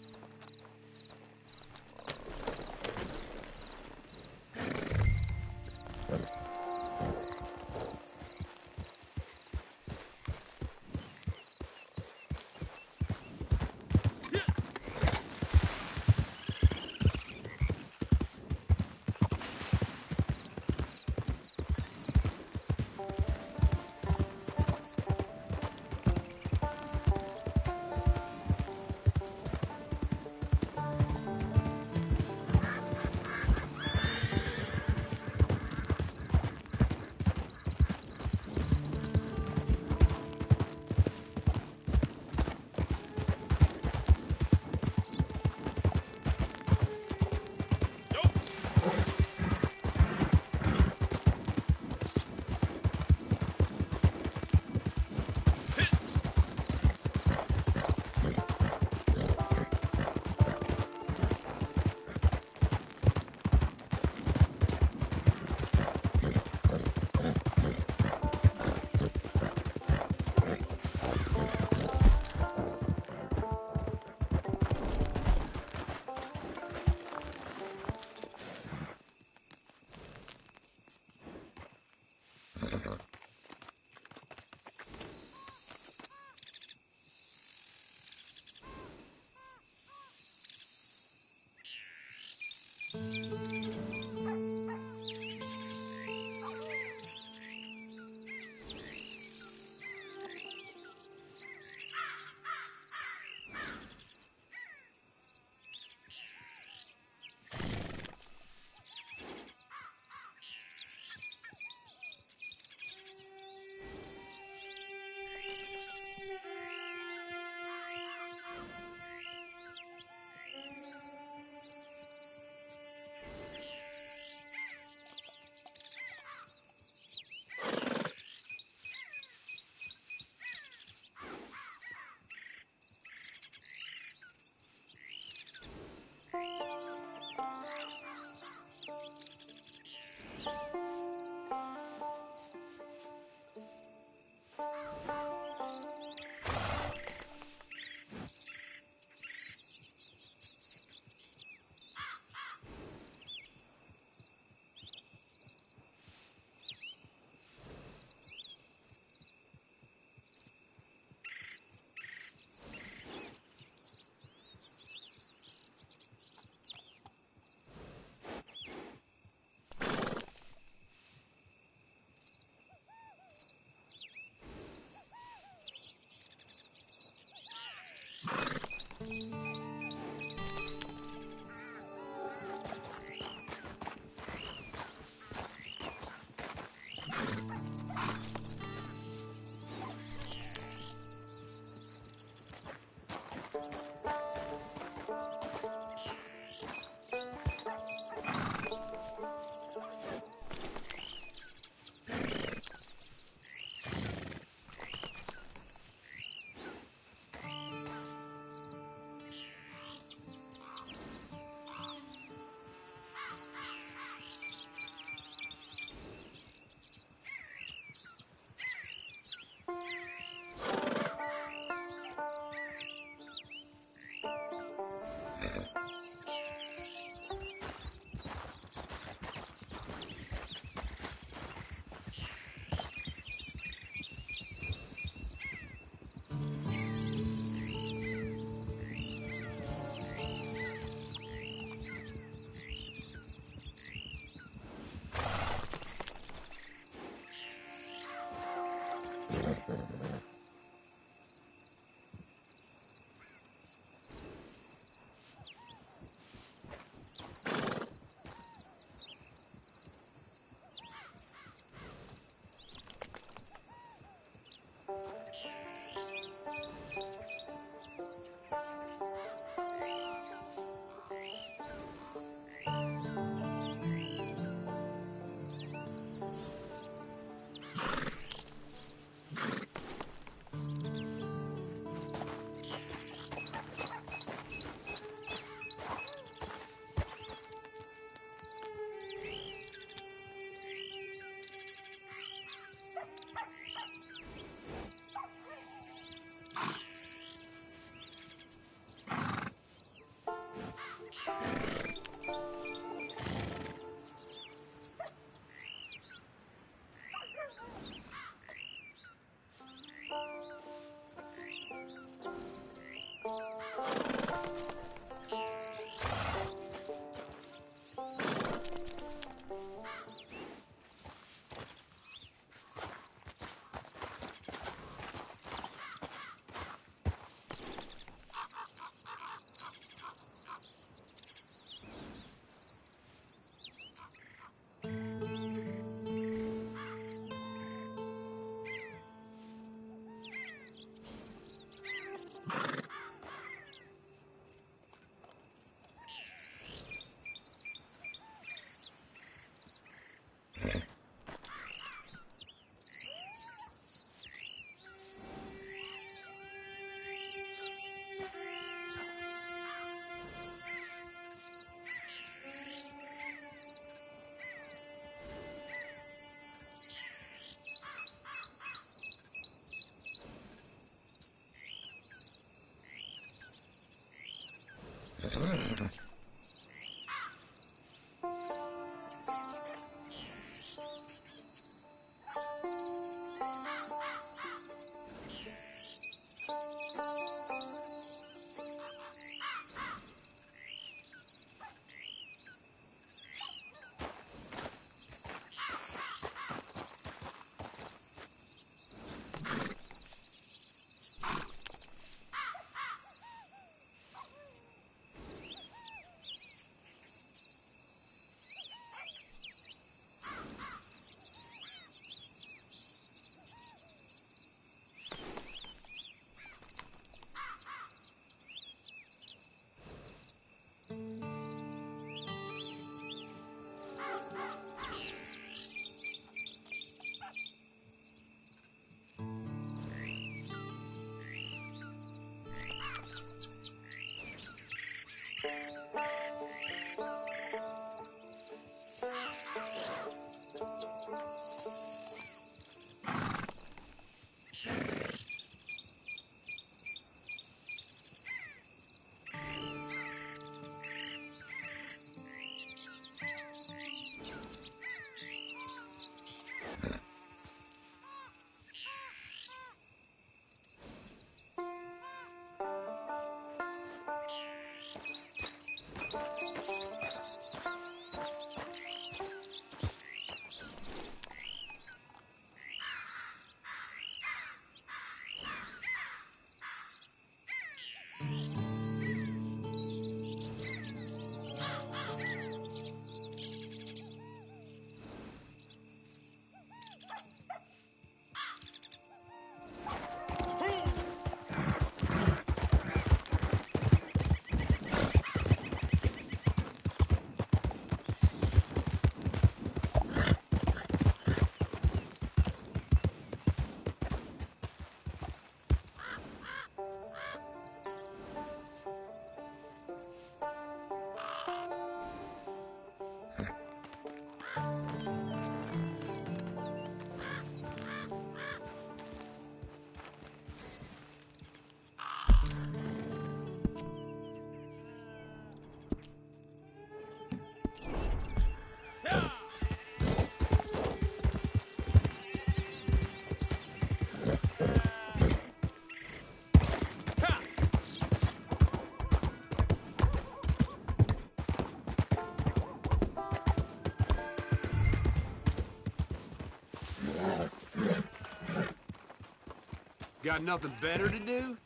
Got nothing better to do?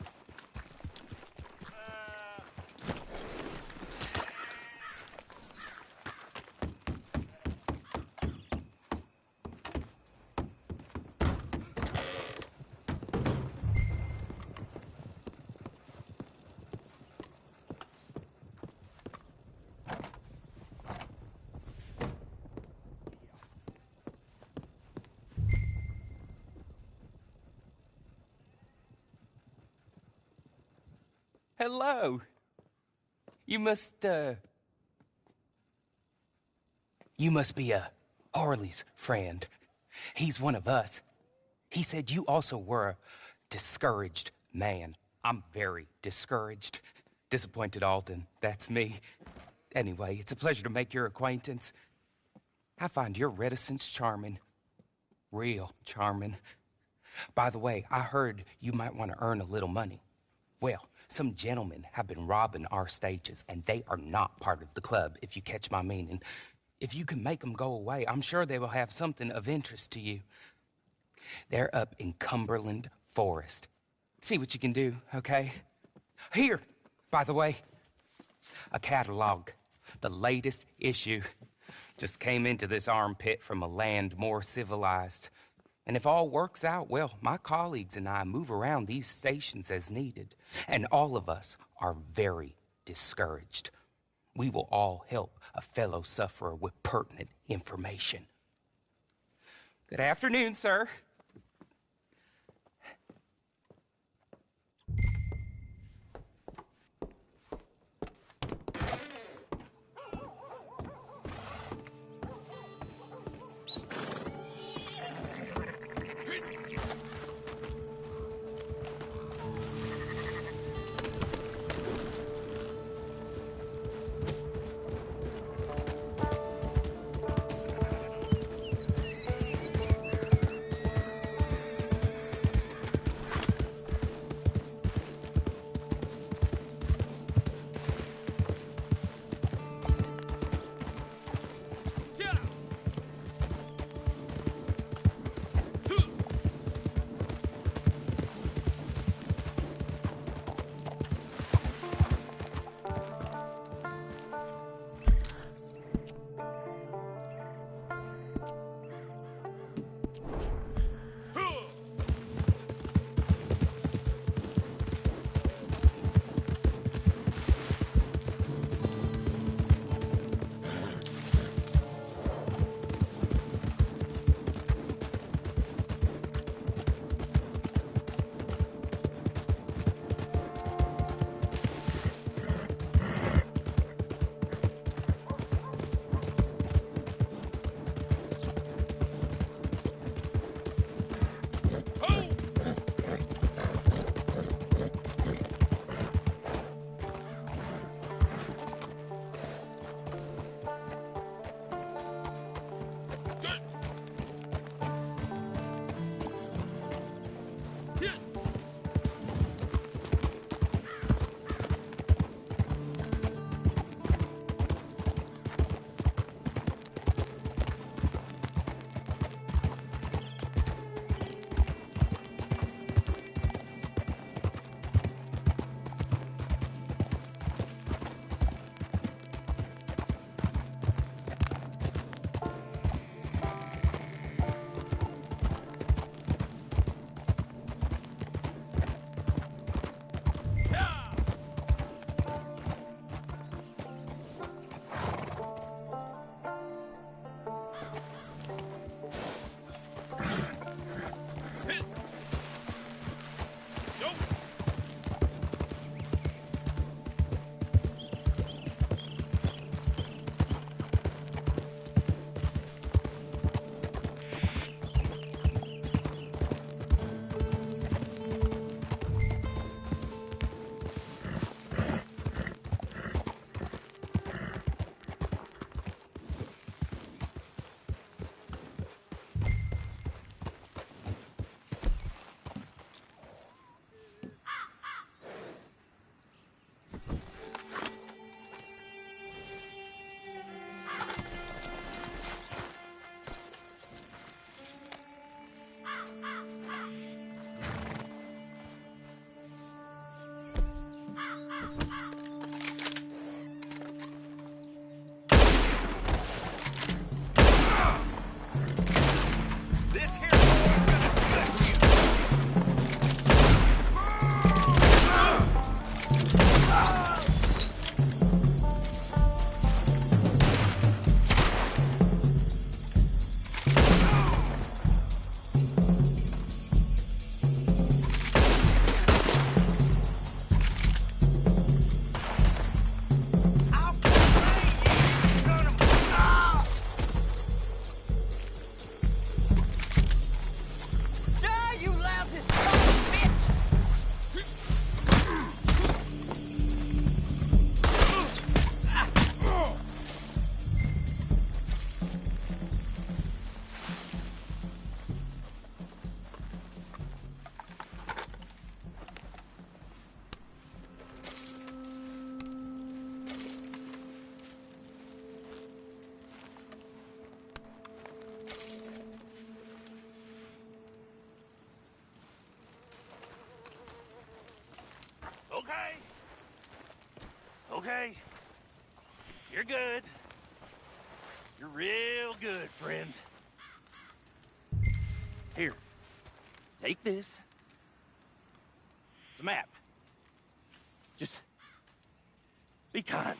Hello. You must be Harley's friend. He's one of us. He said you also were a discouraged man. I'm very discouraged. Disappointed Alden, that's me. Anyway, it's a pleasure to make your acquaintance. I find your reticence charming. Real charming. By the way, I heard you might want to earn a little money. Well, some gentlemen have been robbing our stages, and they are not part of the club, if you catch my meaning. If you can make them go away, I'm sure they will have something of interest to you. They're up in Cumberland Forest. See what you can do, okay? Here, by the way, a catalog. The latest issue. Just came into this armpit from a land more civilized. And if all works out, well, my colleagues and I move around these stations as needed. And all of us are very discouraged. We will all help a fellow sufferer with pertinent information. Good afternoon, sir. You're good. You're real good, friend. Here, take this. It's a map. Just be kind.